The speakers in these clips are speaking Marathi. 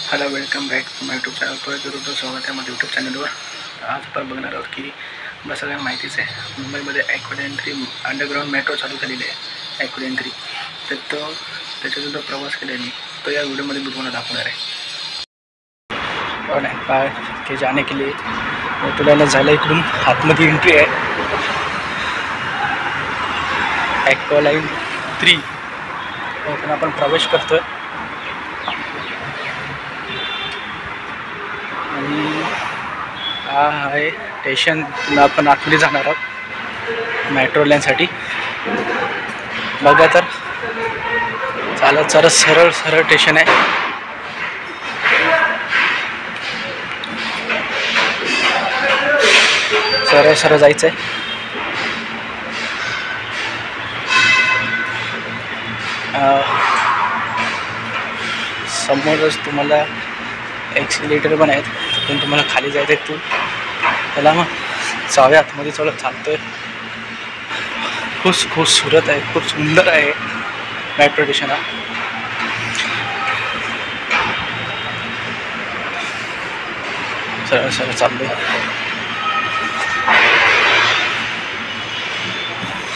Hello, welcome back to my YouTube channel. परत येतो स्वागत आहे माझ्या यूट्यूब चॅनलवर. आज आपण बघणार आहोत की मला सगळ्यांना माहितीच आहे, मुंबईमध्ये ॲक्वालाईन 3 अंडरग्राऊंड मेट्रो चालू झालेली आहे. ॲक्वालाईन 3 तर त्याचा जो प्रवास केला आहे मी, तो या व्हिडिओमध्ये मी तुम्हाला दाखवणार आहे. और के जाने के लिए तुला झालं इकडून आतमध्ये एंट्री आहे. ॲक्वालाईन 3 आपण प्रवेश करतोय आणि हा आहे स्टेशन. आपण आतमध्ये जाणार आहोत मेट्रो लाईनसाठी. बघा तर चालत सरळ स्टेशन आहे. सरळ जायचं आहे. समोरच तुम्हाला एक्सिलेटर पण आहेत, पण तुम्हाला खाली जायचं आहे तू त्याला. मग जाऊया आतमध्ये. चालतोय. खूप सुरत आहे, खूप सुंदर आहे मेट्रो स्टेशन हा. सरळ चाललोय.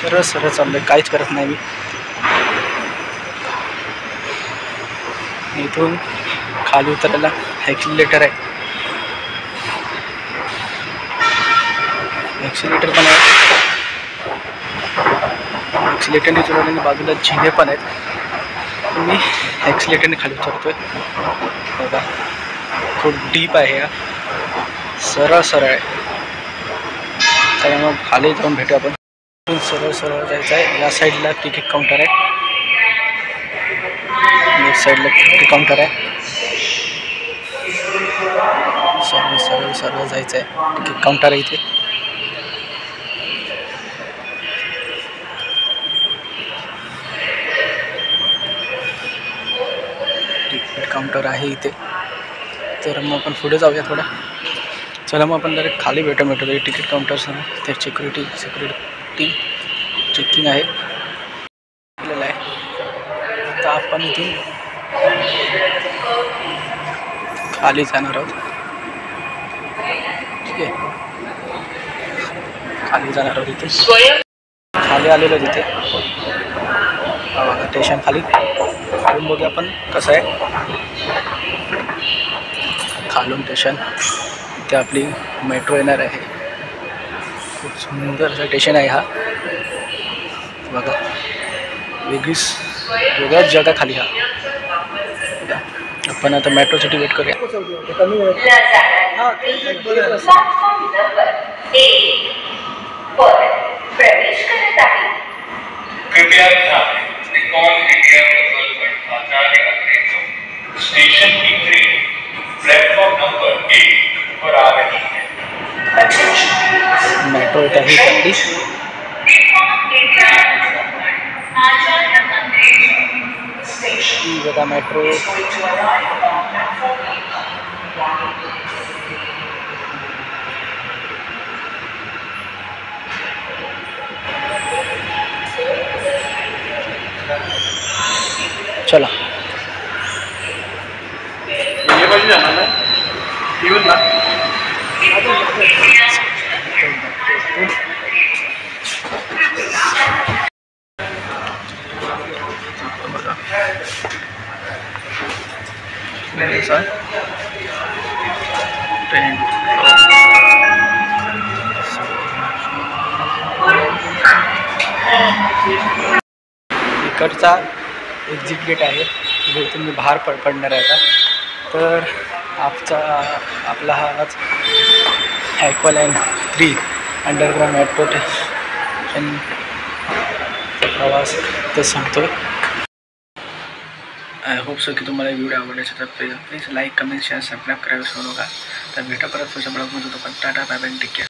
सरळ चाललोय, काहीच करत नाही मी. इथून खाली उतरायला एक्सिलेटर आहे. एक्सिलेटर पण आहे. एक्सिलेटरने चढवल्याने बाजूला झिंगे पण आहेत. मी एक्सिलेटरने खाली उतरतोय. बघा खूप डीप आहे हा. सरळ आहे. तर मग खाली जाऊन भेटू आपण. सरळ जायचं आहे. या साईडला तिकीट काउंटर आहे, लेफ्ट साईडला तिकीट काउंटर आहे. सरळ जायचं आहे. तिकीट काउंटर आहे इथे. तिकीट काउंटर आहे इथे. तर मग आपण पुढे जाऊया थोडं. चला मग आपण डायरेक्ट खाली भेटू. तिकीट काउंटरसमोर ते सिक्युरिटी चेकिंग आहे. तर आपण इथून खाली जाणार आहोत. ठीक आहे, खाली जाणार आहोत. इथे खाली आलेलो तिथे स्टेशन खाली. खालून बघूया आपण कसं आहे. खालून स्टेशन इथे आपली मेट्रो येणार आहे. खूप सुंदर असं स्टेशन आहे हा. बघा वेगळ्याच जगा खाली हा. आपण आता मेट्रोसाठी वेट करूया. प्रवेश करत आहे. कृपया ध्यान दें, ऑल इंडिया डेवलपमेंट आचार्य अंग्रेजों स्टेशन की ट्रेन प्लेटफॉर्म नंबर 1 पर आ रही है. मेट्रो येत आहे चांगली. बघा मेट्रो. चला ये बाजू जाना है इवन ना. ट्रेन इकडचा एक्झिट गेट आहे, जिथून मी बाहेर पडणार आहे आता. तर आपला हा आज ॲक्वालाईन 3 अंडरग्राऊंड मेट्रो स्टेशनचा प्रवास ते सांगतोय. आय होप सो की तुम्हाला व्हिडिओ आवडला असेल तर please like, comment, share, subscribe करायला विसरू नका. तर भेटा परत पुढच्या ब्लॉगमध्ये. तो पण tata, bye bye, take care.